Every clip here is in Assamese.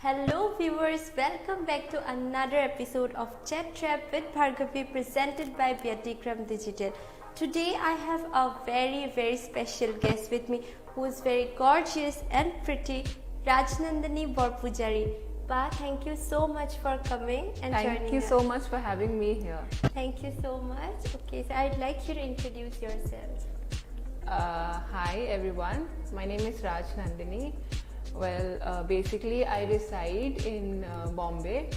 Hello viewers, welcome back to another episode of Chat Trap with Bhargavi presented by Vyatigram Digital. Today I have a very special guest with me who is very gorgeous and pretty, Rajnandani Borpujari. Pa, thank you so much for coming and joining us. Thank you so much for having me here. Thank you so much. Okay, so I'd like you to introduce yourself. Hi everyone, my name is Rajnandani. Well, basically I reside in Bombay,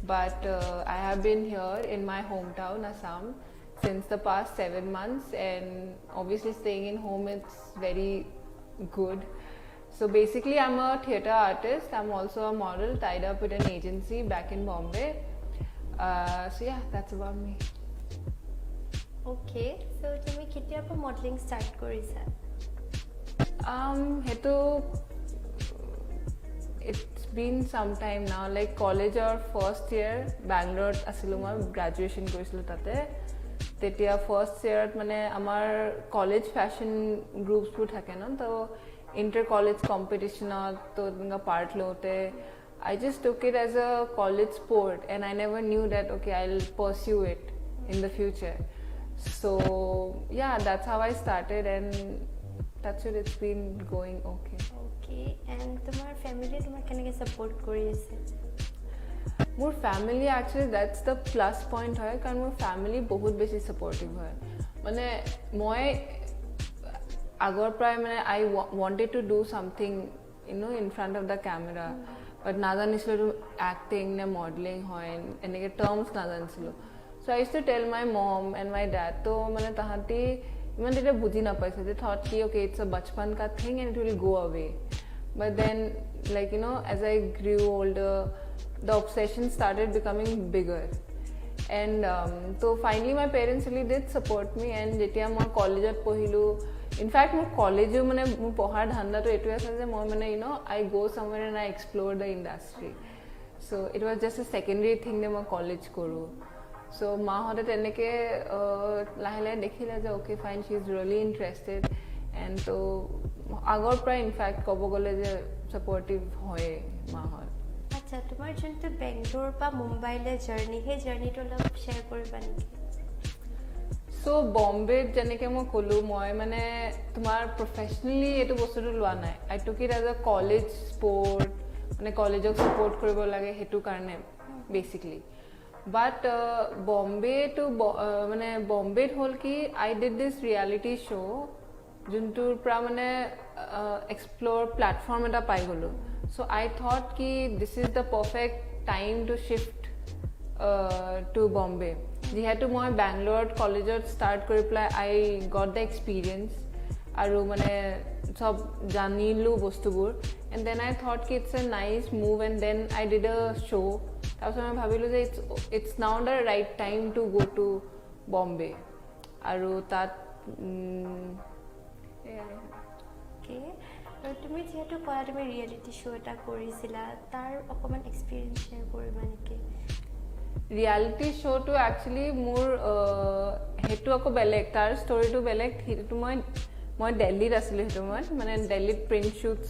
but I have been here in my hometown Assam since the past 7 months, and obviously staying in home it's very good. So basically I'm a theatre artist. I'm also a model tied up with an agency back in Bombay. So yeah, that's about me. Okay, so তুমি কেতিয়া পৰা modeling start কৰিছা? It's been some time now, like college or first year Bangalore asilu moi graduation koriছিলো tate tetia first year mane amar college fashion groups pu thake na to inter college competition to tinga part lote I just took it as a college sport and I never knew that okay I'll pursue it in the future. So yeah, that's how I started and that's it. It's been going okay. Okay, and tomar family tomar keneke support kori ase? More family actually that's the plus point hoy karon more family bahut beshi supportive hoy. Mane moi agor pray mane I wanted to do something in front of the camera, but na janisilo to acting na modeling hoy eneke terms na janisilo. So I used to tell my mom and my dad to mane tahati iman deta bujhi na paise. They thought ki okay it's a bachpan ka thing and it will go away. But then like as I grew older the obsession started becoming bigger. And so finally my parents really did support me, and jetia moi college at pohilu, in fact my college mane mo pohar dhanda to etu ase je moi mane I go somewhere and I explore the industry. So it was just a secondary thing that moi college koru. So ma hote teneke lahe lahe dekhile je okay fine, she is really interested, and so agor pra in fact kobo gole je supportive hoye ma hot. Acha tomar jonto Bangalore pa Mumbai le journey he journey to love share koriba niki? So Bombay janeke mo kolu moi mane tomar professionally etu bostu to lwa nai. I took it as a college sport, mane college ok support koribo lage hetu karone basically. But Bombay to Bombay hol ki I did this reality show juntur pra mane explore platform eta pai golu. So I thought ki this is the perfect time to shift to Bombay. Jehetu moi Bangalore college start kori pla I got the experience aru mane sob janilu bostubur, and then I thought ki it's a nice move, and then I did a show. Tapos I bhabilu je it's now the right time to go to Bombay aru tat okay. তুমি যেহেতু কলা তুমি ৰিয়েলিটি শ্ব' এটা কৰিছিলা, তাৰ অকমান এক্সপিৰিয়েঞ্চ শ্বেয়াৰ কৰিবা নেকি? ৰিয়েলিটি শ্ব'টো একচুৱেলি মোৰ হেতু আকৌ বেলেগ, তাৰ ষ্টৰিটো বেলেগ. হেতু মই দিল্লীত আছিলোঁ হেতু মানে দিল্লীত প্ৰিণ্ট শ্বুটছ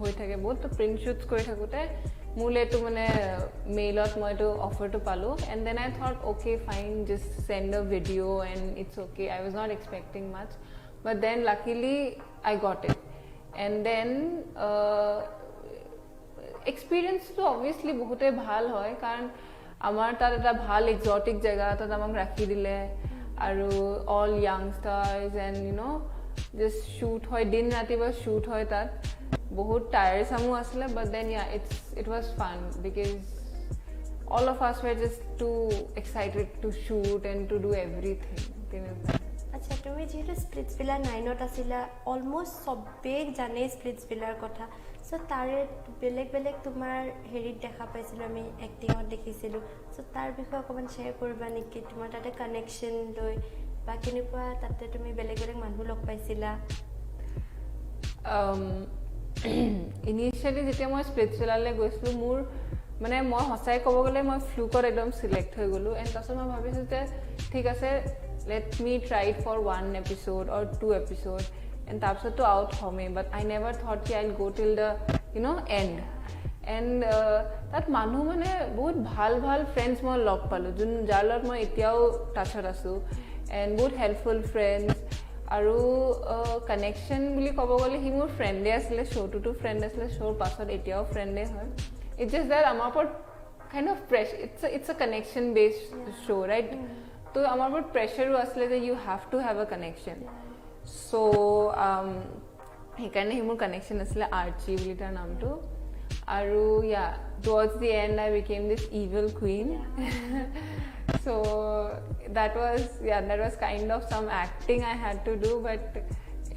হৈ থাকে বহুত, তো প্ৰিণ্ট শ্বুটছ কৰি থাকোঁতে মোলে এইটো মানে মেইলত মই এইটো অফাৰটো পালোঁ, and then I thought okay fine just send a video' and it's okay. I was not expecting much, but then luckily I got it. And then experience to obviously বহুতে ভাল হয়, কাৰণ আমাৰ তাত এটা ভাল exotic জায়গা তাত আমাক ৰাখি দিলে আৰু all youngsters and just shoot হয়, দিন ৰাতিপুৱা shoot হয় তাত. বহুত tiresome আছিলে, but then yeah it was fun because all of us were just too excited to shoot and to do everything. আচ্ছা, তুমি যেহেতু স্প্লিটছভিলা 9ত আছিলা, অলমষ্ট চবেই জানে স্প্লিটছভিলাৰ কথা, চ' তাৰে বেলেগ বেলেগ তোমাৰ হেৰিত দেখা পাইছিলোঁ, আমি এক্টিঙত দেখিছিলোঁ. চ' তাৰ বিষয়ে অকণমান শ্বেয়াৰ কৰিবা নেকি? তোমাৰ তাতে কানেকশ্যন লৈ বা কেনেকুৱা তাতে তুমি বেলেগ বেলেগ মানুহ লগ পাইছিলা? ইনিচিয়েলি যেতিয়া মই স্প্লিটছভিলালৈ গৈছিলোঁ, মোৰ মানে মই সঁচাই ক'ব গ'লে মই ফ্লুকত একদম চিলেক্ট হৈ গ'লোঁ. এণ্ড তাৰপিছত মই ভাবিছোঁ যে ঠিক আছে, let me try it for 1 episode or 2 episodes, and তাৰপিছততো out হমেই. But I never thought I'll go till the end. And তাত মানুহ মানে বহুত ভাল ভাল ফ্ৰেণ্ডছ মই লগ পালোঁ যাৰ লগত মই এতিয়াও টাচত আছোঁ এণ্ড বহুত হেল্পফুল ফ্ৰেণ্ডছ আৰু কানেকশ্যন বুলি ক'ব গ'লে সি মোৰ ফ্ৰেণ্ডে আছিলে শ্ব'টোতো ফ্ৰেণ্ড আছিলে শ্ব'ৰ পাছত এতিয়াও ফ্ৰেণ্ডে হয় ইটছ জাষ্ট দেট আমাৰ ওপৰত kind of it's a connection based show' right তো আমাৰ ওপৰত প্ৰেছাৰো আছিলে যে you have to have a connection so' সেইকাৰণে সি মোৰ কানেকশ্যন আছিলে আৰ্চি বুলি তাৰ নামটো আৰু towards the end I became this evil queen so that was kind of some acting I had to do but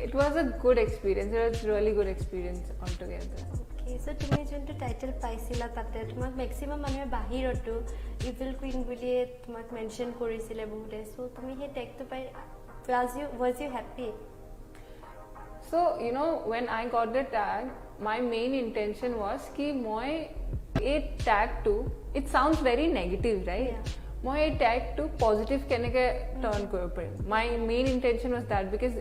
it was a good experience it was really good experience altogether okay so তুমি যোনটো টাইটেল পাইছিলা তাতে তোমাক মেক্সিমাম মানুহে বাহিৰতো ইভিল কুইন বুলি তোমাক মেনশ্যন কৰিছিলে বহুতে so তুমি সেই টেগটো পাই was you happy so you know when I got the tag my main intention was ki moi a tag to it sounds very negative right moi a tag to positive keneke turn koribo parim my main intention was that because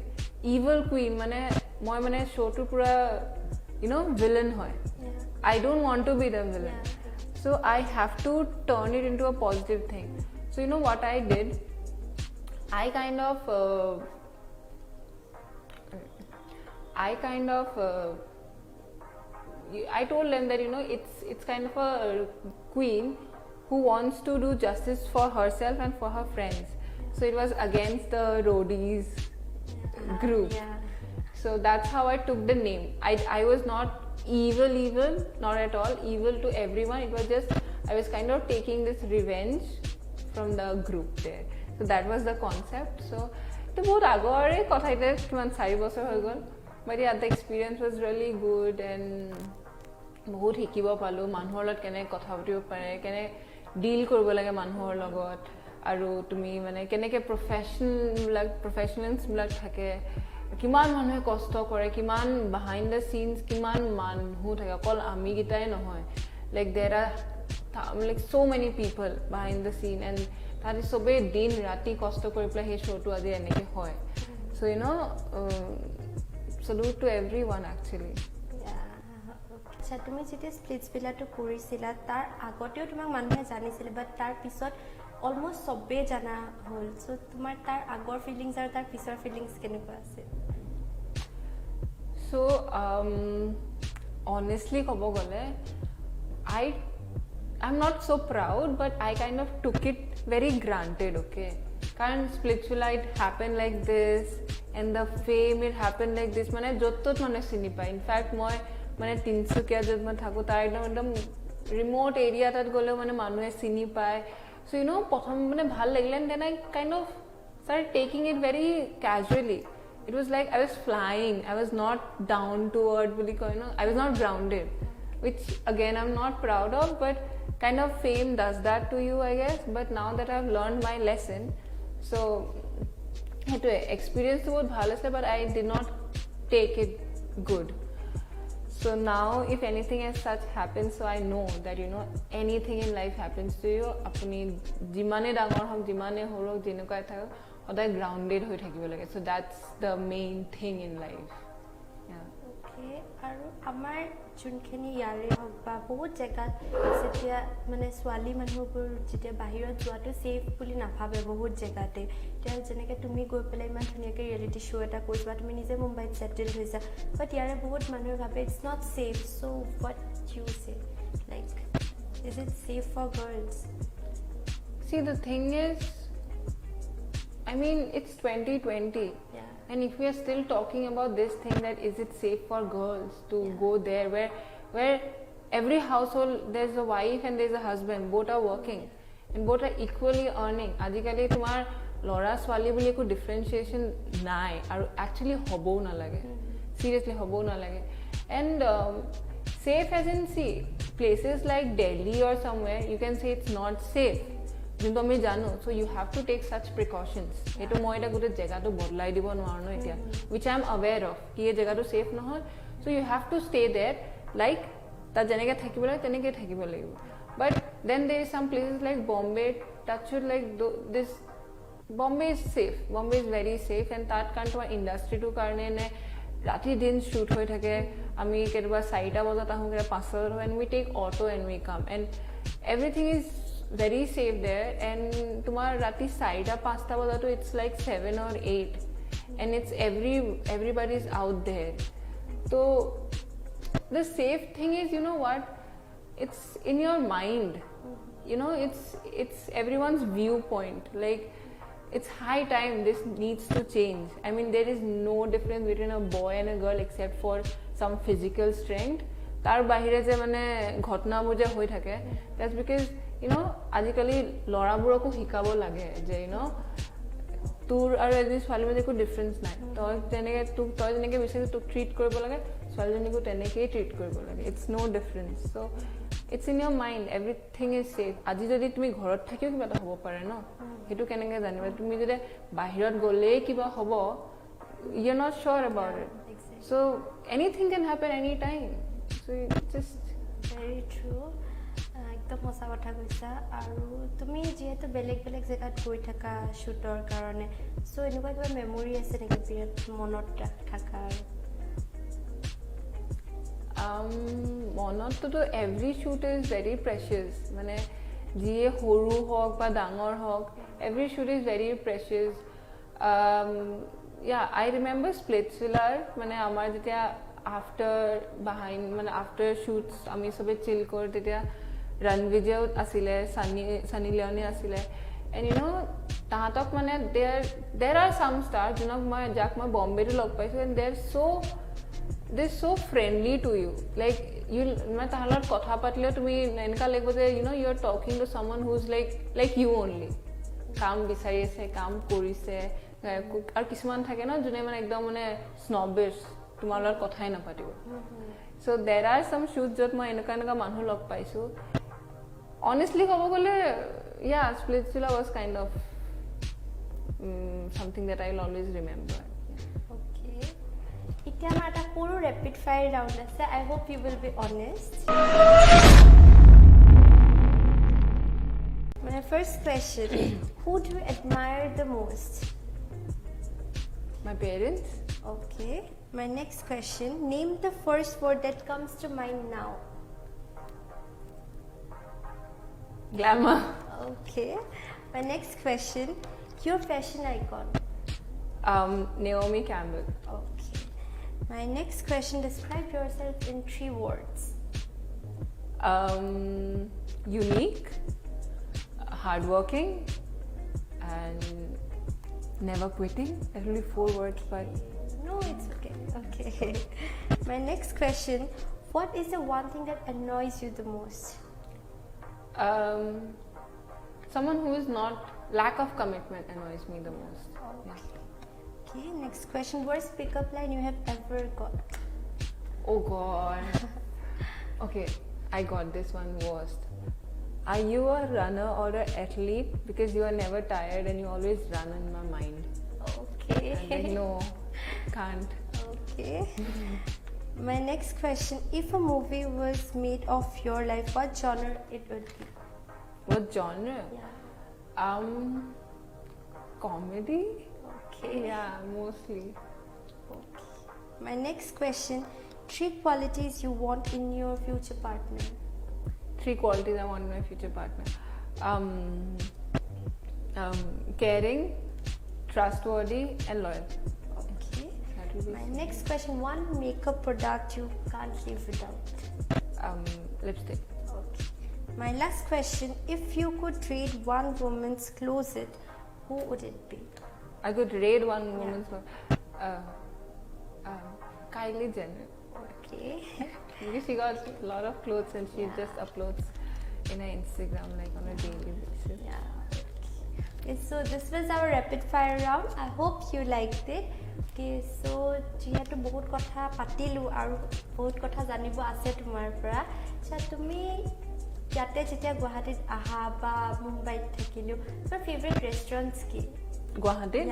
evil queen mane moi mane show to pura you know villain hoy I don't want to be the villain so I have to turn it into a positive thing so you know what I did I kind of I told them that you know it's kind of a queen who wants to do justice for herself and for her friends so it was against the roadies group so that's how I took the name I was not evil not at all evil to everyone it was just I was kind of taking this revenge from the group there so that was the concept so to bahut agore kotha ite kiman 4 bochor hoy gol but yeah the experience was really good and বহুত শিকিব পালোঁ মানুহৰ লগত কেনেকৈ কথা পাতিব পাৰে কেনে ডিল কৰিব লাগে মানুহৰ লগত আৰু তুমি মানে কেনেকৈ প্ৰফেচনেলছবিলাক থাকে কিমান মানুহে কষ্ট কৰে কিমান বিহাইণ্ড দ্য চিনছ কিমান মানুহ থাকে অকল আমি গিটাই নহয় লাইক দেৰ are like so' many people behind the চিন এণ্ড তাহাঁতি চবেই দিন ৰাতি কষ্ট কৰি পেলাই সেই শ্ব'টো আজি এনেকৈ হয় so' you know' salute to everyone actually আচ্ছা তুমি যেতিয়া স্প্লিটছভিলাটো কৰিছিলা তাৰ আগতেও তোমাক মানুহে জানিছিলে বাট তাৰ পিছত অলমষ্ট চবেই জানা হ'ল চ' তোমাৰ তাৰ আগৰ ফিলিংছ আৰু তাৰ পিছৰ ফিলিংছ কেনেকুৱা আছিল চ' honestly ক'ব গ'লে I'm not so proud but I kind of took it very granted okay কাৰণ স্প্লিটছভিলা it happened like this and the fame it happened like this মানে য'ত মানে চিনি পায় ইনফেক্ট মই মানে তিনচুকীয়া য'ত মই থাকোঁ তাৰ একদম ৰিম'ট এৰিয়া তাত গ'লেও মানে মানুহে চিনি পায় চ' ইউ ন' প্ৰথম মানে ভাল লাগিলে and then I kind of started taking it very casually it was like I was flying I was not down to earth বুলি কয় ন I was not grounded which again I'm not proud of but kind of fame does that to you I guess but now that I've learned my lesson so সেইটোৱে এক্সপিৰিয়েঞ্চটো বহুত ভাল আছে but I did not take it good so now if anything as such happens so I know that you know anything in life happens to you আপুনি যিমানে ডাঙৰ হওক যিমানে সৰু হওক যেনেকুৱাই থাকক সদায় গ্ৰাউণ্ডেড হৈ থাকিব লাগে so that's the main thing in life okay আৰু আমাৰ যোনখিনি ইয়াৰে হওক বা বহুত জেগাত যেতিয়া মানে ছোৱালী মানুহবোৰ যেতিয়া বাহিৰত যোৱাটো ছেফ বুলি নাভাবে বহুত জেগাতে এতিয়া যেনেকৈ তুমি গৈ পেলাই ইমান ধুনীয়াকৈ ৰিয়েলিটি শ্ব' এটা কৰিছা তুমি নিজে মুম্বাইত ছেটেল হৈছা বাট ইয়াৰে বহুত মানুহে ভাবে it's not safe so' what you say like is it safe for girls see the thing is I mean it's 2020 and if we are still talking about this thing that is it safe for girls to go there where every household there's a wife and there's a husband both are working and both are equally earning আজিকালি তোমাৰ ল'ৰা ছোৱালী বুলি একো ডিফাৰেঞ্চিয়েশ্যন নাই আৰু একচুৱেলি হ'বও নালাগে seriously হ'বও নালাগে and safe as in see places like Delhi or somewhere you can say it's not safe যোনটো আমি জানো so you have to take such precautions এইটো মই এটা গোটেই জেগাটো বদলাই দিব নোৱাৰো ন এতিয়া which I am aware of কি এই জেগাটো ছেফ নহয় so you have to stay there like তাত যেনেকৈ থাকিব লাগে তেনেকৈ থাকিব লাগিব but then there is some places like Bombay that should like this Bombay is safe Bombay is very safe and তাত কাৰণ তোমাৰ ইণ্ডাষ্ট্ৰিটোৰ কাৰণে নে ৰাতি দিন শ্বুট হৈ থাকে আমি কেতিয়াবা 4টা বজাত আহোঁ কেতিয়াবা 5টা বজাত আহোঁ, and we take auto and we come and everything is very safe there and তোমাৰ ৰাতি 4টা 5টা বজাতো it's like 7 or 8 and it's everybody's out there. So the safe thing is, you know what, it's in your mind, you know, it's everyone's viewpoint. Like it's high time this needs to change. I mean, there is no difference between a boy and a girl except for some physical strength. Tar bahire je mane ghotna bur je hoi thake, that's because, you know, ajikali lora buroko hikabo lage je, you know, তোৰ আৰু এজনী ছোৱালীৰ মাজত একো ডিফাৰেঞ্চ নাই, তই যেনেকৈ তই যেনেকৈ বিচাৰিছ তোক ট্ৰিট কৰিব লাগে ছোৱালীজনীকো তেনেকেই ট্ৰিট কৰিব লাগে, it's no' difference. So' it's in your mind, everything is safe. আজি যদি তুমি ঘৰত থাকিও কিবা এটা হ'ব পাৰে ন, সেইটো কেনেকৈ জানিবা? তুমি যদি বাহিৰত গ'লেই কিবা হ'ব, you are not sure about it. So' anything can happen any time. So' just very true, একদম সঁচা কথা কৈছা. আৰু তুমি যিহেতু বেলেগ বেলেগ জেগাত গৈ থাকা শ্বুটৰ কাৰণে, চ' এনেকুৱা কিবা মেমৰি আছে নেকি বিৰাট মনত থকাৰ? মনততো every shoot is very precious, মানে যিয়ে সৰু হওক বা ডাঙৰ হওক, every shoot is very precious. I remember স্প্লিটছভিলাৰ, মানে আমাৰ যেতিয়া আফটাৰ শ্বুটছ আমি চবে চিল কৰোঁ, তেতিয়া ৰণবিজয়ো আছিলে, ছানী লিঅ'নি আছিলে, এণ্ড ইউ ন' তাহাঁতক মানে দেৰ আৰ চাম ষ্টাৰ যাক মই বম্বেটো লগ পাইছোঁ, and they're so friendly to you. Like you, মানে তাহাৰ লগত কথা পাতিলেও তুমি এনেকুৱা লাগিব যে you know you are talking to someone who's like you only. কাম বিচাৰি আছে, কাম কৰিছে, আৰু কিছুমান থাকে ন যোনে মানে একদম মানে স্নবিছ, তোমাৰ লগত কথাই নাপাতিব. So there are some shoots য'ত মই এনেকুৱা মানুহ লগ পাইছোঁ. Honestly ক'ব গ'লে Splitsvilla was kind of something that I'll always remember. এতিয়া আমাৰ এটা সৰু ৰেপিড ফায়াৰ ৰাউণ্ড আছে. I hope you will be honest. মানে first question, who do you admire the most? My parents. Okay. My next question, name the first word that comes to mind now. Glamour. Okay. My next question, your fashion icon. Naomi Campbell. Okay. My next question, describe yourself in 3 words. Unique, hardworking, and never quitting. That will be 4 words, but no, it's okay. Okay. My next question, what is the one thing that annoys you the most? Someone who is not, lack of commitment annoys me the most. Okay. Yes. Okay, next question, worst pickup line you have ever got? Oh God. Okay, I got this one worst. Are you a runner or an athlete? Because you are never tired and you always run in my mind. Okay. And like, no, can't. Okay. My next question, if a movie was made of your life, what genre it would be? What genre? Yeah. Comedy? Okay. Yeah, mostly. Okay. My next question, 3 qualities you want in your future partner. 3 qualities I want in my future partner. Caring, trustworthy, and loyal. Okay. That will be My next question, one makeup product you can't live without. Lipstick. Okay. My last question, if you could trade one woman's closet, who would it be? I could raid one woman's Kylie Jenner. Okay. Because she got a lot of clothes and she just uploads in her Instagram like on a daily basis. Yeah. Okay, so this was our rapid fire round. I hope you liked it. Okay, so যিহেতু বহুত কথা পাতিলোঁ আৰু বহুত কথা জানিব আছে তোমাৰ পৰা, তুমি ইয়াতে যেতিয়া গুৱাহাটীত আহা বা মুম্বাইত থাকিলেও তোমাৰ ফেভৰেট ৰেষ্টুৰেণ্টছ কি? গুৱাহাটীত?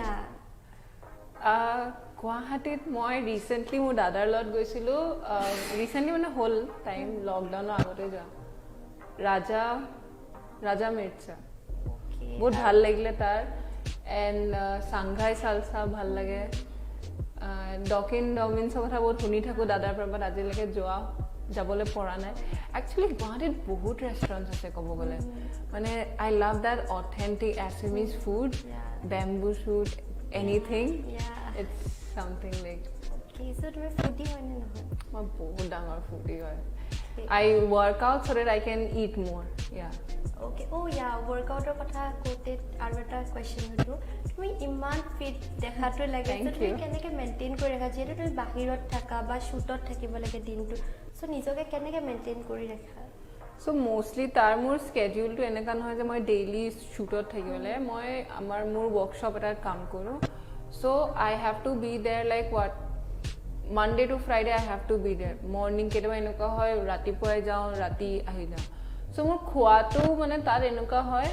গুৱাহাটীত মই ৰিচেণ্টলি মোৰ দাদাৰ লগত গৈছিলোঁ, ৰিচেণ্টলি মানে হ'ল টাইম, লকডাউনৰ আগতে যোৱা, ৰাজা মিৰ্চা, বহুত ভাল লাগিলে তাৰ, এণ্ড চাংঘাই চালচা ভাল লাগে, ডকিন ডমিনছৰ কথা বহুত শুনি থাকোঁ দাদাৰ পৰা, বাট আজিলৈকে যাবলৈ পৰা নাই। একচুৱেলি গুৱাহাটীত বহুত ৰেষ্টুৰেণ্টছ আছে ক'ব গ'লে, মানে I love that authentic Assamese food, bamboo shoot, anything, it's something like. তুমি ফুডি হয়নে নহয়? মই বহুত ডাঙৰ ফুডি হয়। I work out so that I can eat more. Yeah. Okay. Oh yeah, workout কথা কোতে আৰু এটা কোৱেশ্চন হলো, তুমি ইমান ফিট দেখাটো লাগে, তুমি কেনেকৈ মেইনটেইন কৰি ৰাখা? যিহেতু তুমি বাহিৰত থাকা বা শ্বুটত থাকিব লাগে দিনটো, সো নিজকে কেনেকৈ মেইনটেইন কৰি ৰাখা? সো মোষ্টলি তাৰ মোৰ স্কেডিউলটো এনেকুৱা নহয় যে মই ডেইলি শ্বুটত থাকিবলৈ, মই মোৰ ৱৰ্কশ্বপ এটাত কাম কৰোঁ। So I have to be there like what Monday to Friday I have to be there. Morning কেতিয়াবা এনেকুৱা হয় ৰাতিপুৱাই যাওঁ, ৰাতি আহি যাওঁ। চ' মোৰ খোৱাটো মানে তাত এনেকুৱা হয়,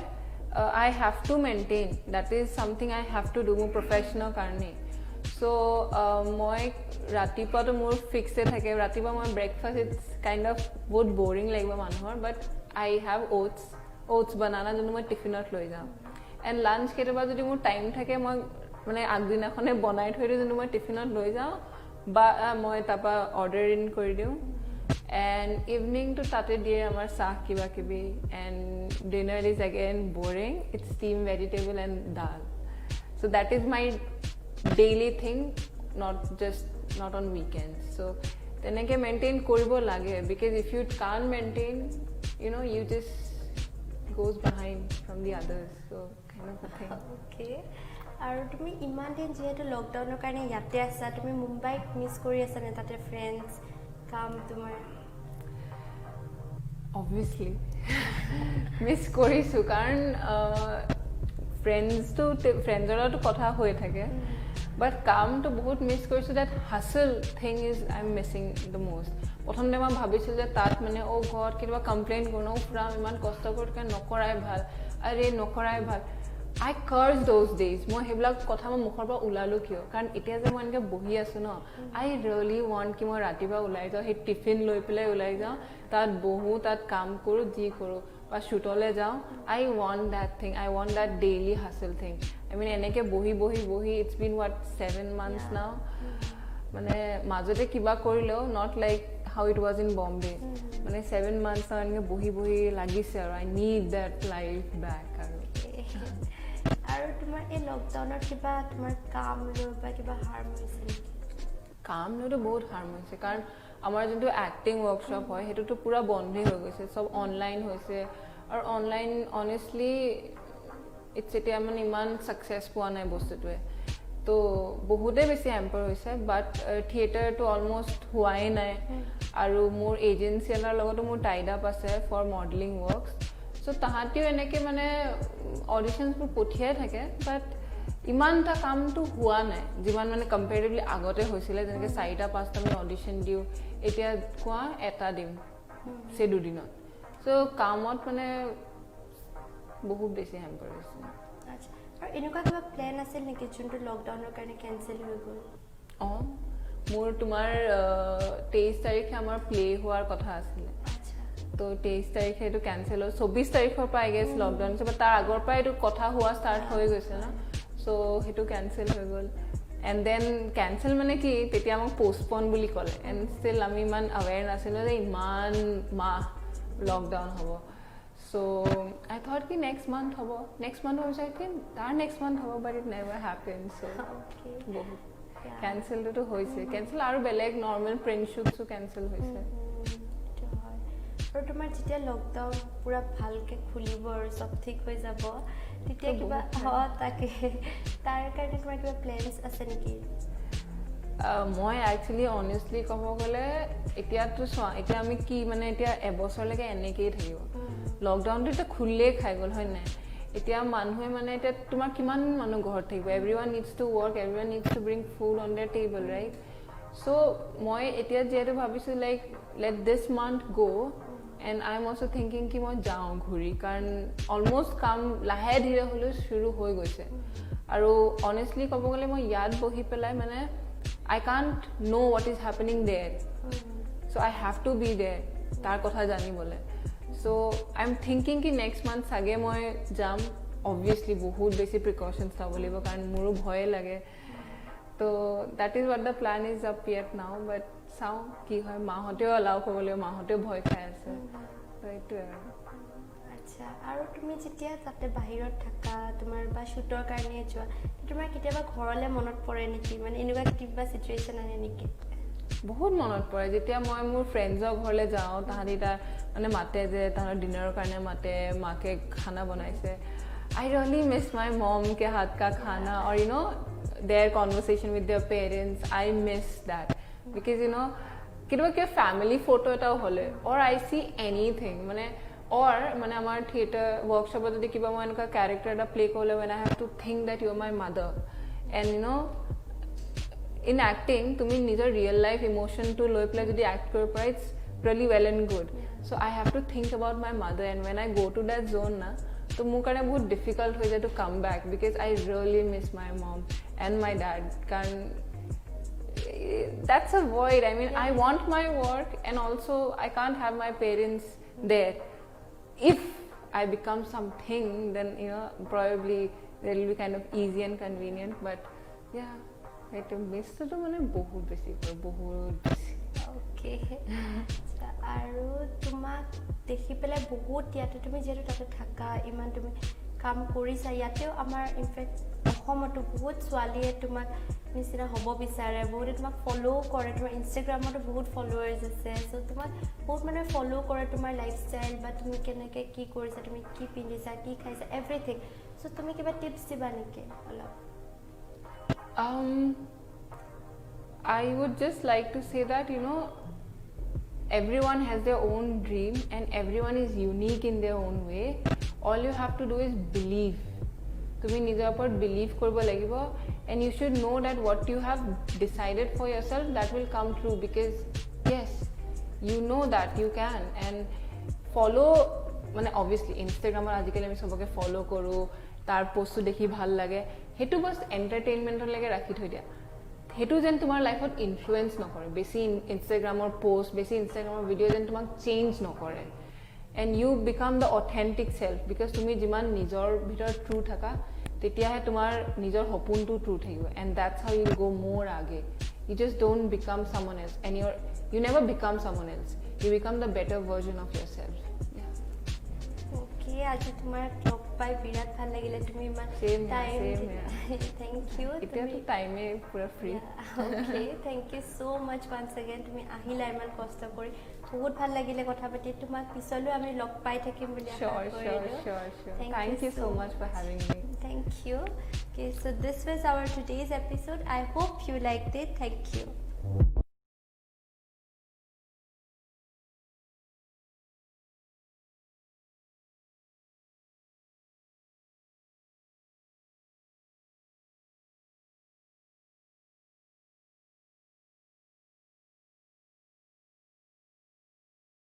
I have to maintain. That is something I have to do মোৰ প্ৰফেশ্যনৰ কাৰণে। চ' মই ৰাতিপুৱাটো মোৰ ফিক্সে থাকে। ৰাতিপুৱা মই ব্ৰেকফাষ্ট ইটছ কাইণ্ড অফ বহুত বৰিং লাগিব মানুহৰ, বাট আই হেভ অ'টছ বানানা যোনটো মই টিফিনত লৈ যাওঁ। এণ্ড লাঞ্চ কেতিয়াবা যদি মোৰ টাইম থাকে, মই মানে আগদিনাখনে বনাই থৈ দিওঁ যোনটো মই টিফিনত লৈ যাওঁ, বা মই তাৰপৰা অৰ্ডাৰ ইন কৰি দিওঁ। এণ্ড ইভিনিংটো তাতে দিয়ে আমাৰ চাহ কিবা কিবি। And dinner is again boring, it's steam vegetable and dal. So' that is my daily thing, not on weekends. So' তেনেকৈ মেইনটেইন কৰিব লাগে, because if you can maintain, you just goes behind from the others. So' kind of thing. Okay. আৰু তুমি ইমান দিন যিহেতু লকডাউনৰ কাৰণে ইয়াতে আছা, তুমি মুম্বাইক মিছ কৰি আছানে? তাতে ফ্ৰেণ্ডছ কাম তোমাৰ অবভিয়াছলি মিছ কৰিছোঁ, কাৰণ ফ্ৰেণ্ডছৰ লগতো কথা হৈ থাকে, বাট কামটো বহুত মিছ কৰিছোঁ। That hustle thing is I am missing the most. প্ৰথমতে মই ভাবিছিলোঁ যে তাত মানে ঘৰত কেতিয়াবা কমপ্লেইন কৰোঁ, ফুৰা ইমান কষ্ট কৰি নকৰাই ভাল, আৰে নকৰাই ভাল। আই কাৰ্ছ দ'জ ডেইজ। মই সেইবিলাক কথা মই মুখৰ পৰা ওলালোঁ কিয়? কাৰণ এতিয়া যে মই এনেকৈ বহি আছোঁ ন, আই ৰিয়েলি ৱান্ট কি মই ৰাতিপুৱা ওলাই যাওঁ, সেই টিফিন লৈ পেলাই ওলাই যাওঁ, তাত বহোঁ, তাত কাম কৰোঁ, যি কৰোঁ, বা শ্বুটলৈ যাওঁ। I want that thing, I want that daily hustle thing. I mean এনেকৈ বহি ইটছ বিন 7 months নাও। মানে মাজতে কিবা কৰিলেও not like how it was in Bombay, মানে 7 months নাও এনেকৈ বহি লাগিছে আৰু আই নিড দেট লাইফ বেক। আৰু তোমাৰ এই লকডাউনত কিবা তোমাৰ কাম লৈ বা কিবা হাৰ্ম হৈছে নেকি? কাম লৈতো বহুত হাৰ্ম হৈছে, কাৰণ আমাৰ যোনটো এক্টিং ৱৰ্কশ্বপ হয় সেইটোতো পূৰা বন্ধেই হৈ গৈছে, চব অনলাইন হৈছে। আৰু অনলাইন অনেষ্টলি এতিয়া মানে ইমান ছাকচেছ পোৱা নাই বস্তুটোৱে, তো বহুতেই বেছি হেম্পাৰ হৈছে। বাট থিয়েটাৰটো অলমষ্ট হোৱাই নাই, আৰু মোৰ এজেঞ্চি এটাৰ লগতো মোৰ টাইড আপ আছে ফৰ মডেলিং ৱৰ্কছ। চ' তাহাঁতিও এনেকৈ মানে অডিশ্যনছবোৰ পঠিয়াই থাকে, বাট ইমান এটা কামটো হোৱা নাই যিমান মানে কম্পেৰেটিভলি আগতে হৈছিলে। যেনেকৈ 4-5টা আমি অডিশ্যন দিওঁ, এতিয়া কোৱা এটা দিম সেই 2 দিনত। চ' কামত মানে বহুত বেছি হেম্পাৰ হৈছে। আচ্ছা, আৰু এনেকুৱা কিবা প্লেন আছিল নেকি যোনটো লকডাউনৰ কাৰণে কেঞ্চেল হৈ গ'ল? মোৰ তোমাৰ 23 তাৰিখে আমাৰ প্লে হোৱাৰ কথা আছিলে, তো 23 তাৰিখে এইটো কেঞ্চেল হ'ল। 24 তাৰিখৰ পৰা আই গেছ লকডাউন হৈছে, বাট তাৰ আগৰ পৰা এইটো কথা হোৱা ষ্টাৰ্ট হৈ গৈছে ন, চ' সেইটো কেঞ্চেল হৈ গ'ল। এণ্ড দেন কেঞ্চেল মানে কি, তেতিয়া আমাক পষ্টপন বুলি ক'লে। এণ্ড ষ্টিল আমি ইমান আৱেৰ নাছিলোঁ যে ইমান মাহ লকডাউন হ'ব। চ' আই থট কি নেক্সট মান্থ হ'ব, নেক্সট মান্থ হৈছে কি তাৰ নেক্সট মান্থ হ'ব, বাট ইট নেভাৰ হেপেন। চ' বহুত কেঞ্চেলটোতো হৈছে, কেঞ্চেল আৰু বেলেগ নৰ্মেল প্ৰিণ্ট শ্বুটছো কেঞ্চেল হৈছে। আৰু তোমাৰ যেতিয়া লকডাউন পূৰা ভালকৈ খুলিব আৰু চব ঠিক হৈ যাব, তেতিয়া কিবা তাকে তাৰ কাৰণে তোমাৰ কিবা প্লেনছ আছে নেকি? মই একচুৱেলি অনেষ্টলি ক'ব গ'লে এতিয়াতো চোৱা, এতিয়া আমি কি মানে এতিয়া এবছৰলৈকে এনেকৈয়ে থাকিব। লকডাউনটো এতিয়া খুলিলেই খাই গ'ল, হয় নাই? এতিয়া মানুহে মানে এতিয়া তোমাৰ কিমান মানুহ ঘৰত থাকিব? Everyone needs to work, everyone needs to bring food on their table, right? So' মই এতিয়া যিহেতু ভাবিছোঁ like let this month go' and I am also' thinking কি মই যাওঁ ঘূৰি, কাৰণ অলমষ্ট কাম লাহে ধীৰে হ'লেও শুৰু হৈ গৈছে। আৰু অনেষ্টলি ক'ব গ'লে মই ইয়াত বহি পেলাই মানে I can't know what is happening there. So I have to be there. তাৰ কথা জানিবলৈ। So I'm thinking কি next month চাগে মই যাম। Obviously বহুত বেছি precautions ল'ব লাগিব, কাৰণ মোৰো ভয়ে লাগে। তো that is what the plan is up yet now, but চাওঁ কি হয়, মাহঁতেও allow কৰিব লাগিব, মাহঁতেও ভয় খাই আছে, তো এইটোৱে আৰু। আচ্ছা, আৰু তুমি যেতিয়া তাতে বাহিৰত থাকা তোমাৰ বা শ্বুটৰ কাৰণে যোৱা, তোমাৰ কেতিয়াবা ঘৰলৈ মনত পৰে নেকি, মানে এনেকুৱা কিবা চিটুৱেশ্যন আহে নেকি? বহুত মনত পৰে যেতিয়া মই মোৰ ফ্ৰেণ্ডছৰ ঘৰলৈ যাওঁ, তাহাঁতি তাৰ মানে মাতে যে তাহাঁতৰ ডিনাৰৰ কাৰণে মাতে, মাকে খানা বনাইছে, I really miss my mom के हाथ का खाना, or you know their conversation with their parents. I miss that because you know কেতিয়াবা কিবা ফ্যামিলি ফটো এটাও হলে or I see anything মানে or মানে আমাৰ থিয়েটাৰ ওয়াৰ্কশপত যদি কিবা মই এনেকুৱা ক্যাৰেক্টাৰ এটা প্লে কৰিলে when I have to think that you are my mother, and you know in acting তুমি নিজৰ ৰিয়েল লাইফ ইমোশনটো লৈ পেলাই যদি এক্ট কৰিব পাৰা, it's really well and good. So I have to think about my mother, and when I go to that zone na, তো মোৰ কাৰণে বহুত ডিফিকাল্ট হৈ যায় to come back because I really miss my mom and my dad, কাৰণ that's a void. I mean, I want my work and also I can't have my parents there. If I become something, then you know probably it will be kind of easy and convenient, but yeah, সেইটো মিছটো মানে বহুত বেছি কৰে, বহুত বেছি। অ'কে, আৰু তোমাক দেখি পেলাই বহুত ইয়াতে তুমি যিহেতু তাতে থাকা, ইমান তুমি কাম কৰিছা, ইয়াতেও আমাৰ ইনফেক্ট অসমতো বহুত ছোৱালীয়ে তোমাক নিচিনা হ'ব বিচাৰে, বহুতে তোমাক ফ'ল' কৰে, তোমাৰ ইনষ্টাগ্ৰামতো বহুত ফলোৱাৰ্ছ আছে, চ' তোমাক বহুত মানুহে ফ'ল' কৰে তোমাৰ লাইফষ্টাইল বা তুমি কেনেকৈ কি কৰিছা, তুমি কি পিন্ধিছা, কি খাইছা, এভৰিথিং। চ' তুমি কিবা টিপছ দিবা নেকি অলপ? I would just like to say that you know everyone has their own dream and everyone is unique in their own way. All you have to do is believe. তুমি নিজৰ ওপৰত বিলিভ কৰিব লাগিব, and you should know that what you have decided for yourself, that will come true, because yes, you know that you can. And follow মানে obviously Instagram আজিকালি আমি সবকে ফলো কৰোঁ, তাৰ পোষ্টটো দেখি ভাল লাগে, সেইটো বস এন্টাৰটেইনমেন্টৰ লাগে ৰাখি থৈ দিয়া, সেইটো যেন তোমাৰ লাইফত ইনফ্লুৱেঞ্চ নকৰে, বেছি ইনষ্টাগ্ৰামৰ পোষ্ট, বেছি ইনষ্টাগ্ৰামৰ ভিডিঅ' যেন তোমাক চেঞ্জ নকৰে, and you become the authentic self, because তুমি যিমান নিজৰ ভিতৰত ট্ৰু থাকা তেতিয়াহে তোমাৰ নিজৰ সপোনটো ট্ৰু থাকিব, and that's how you go মোৰ আগে। You just don't become someone else, and you never become someone else, you become the better version of yourself. Okay, আজি তোমাৰ লগ পাই বিৰাট ভাল লাগিলে, তুমি ইমান টাইম, থেংক ইউ। এতিয়াতো টাইমে পুৰা free. Okay, thank you so' much once again, তুমি আহিলা ইমান কষ্ট কৰি, বহুত ভাল লাগিলে কথা পাতি, তোমাক পিছলৈও আমি লগ পাই থাকিম বুলি আশা কৰিলোঁ। Thank you so much for having me. Thank you. Okay, so this was our today's episode. I hope you liked it. Thank you.